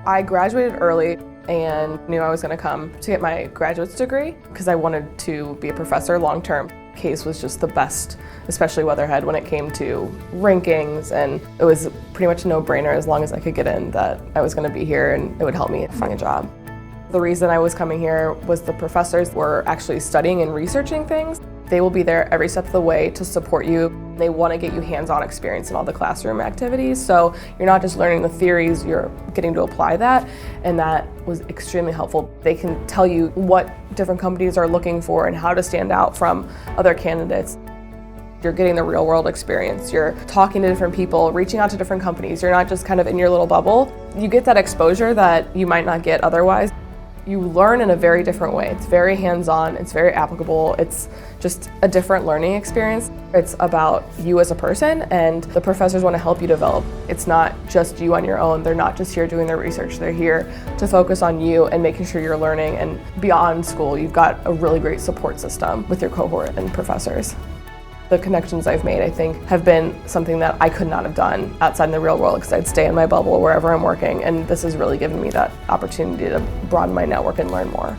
I graduated early and knew I was going to come to get my graduate's degree because I wanted to be a professor long term. Case was just the best, especially Weatherhead, when it came to rankings, and it was pretty much a no-brainer as long as I could get in that I was going to be here and it would help me find a job. The reason I was coming here was the professors were actually studying and researching things. They will be there every step of the way to support you. They want to get you hands-on experience in all the classroom activities, so you're not just learning the theories, you're getting to apply that, and that was extremely helpful. They can tell you what different companies are looking for and how to stand out from other candidates. You're getting the real-world experience. You're talking to different people, reaching out to different companies. You're not just kind of in your little bubble. You get that exposure that you might not get otherwise. You learn in a very different way. It's very hands-on, it's very applicable, it's just a different learning experience. It's about you as a person, and the professors want to help you develop. It's not just you on your own. They're not just here doing their research. They're here to focus on you and making sure you're learning, and beyond school, you've got a really great support system with your cohort and professors. The connections I've made, I think, have been something that I could not have done outside in the real world because I'd stay in my bubble wherever I'm working, and this has really given me that opportunity to broaden my network and learn more.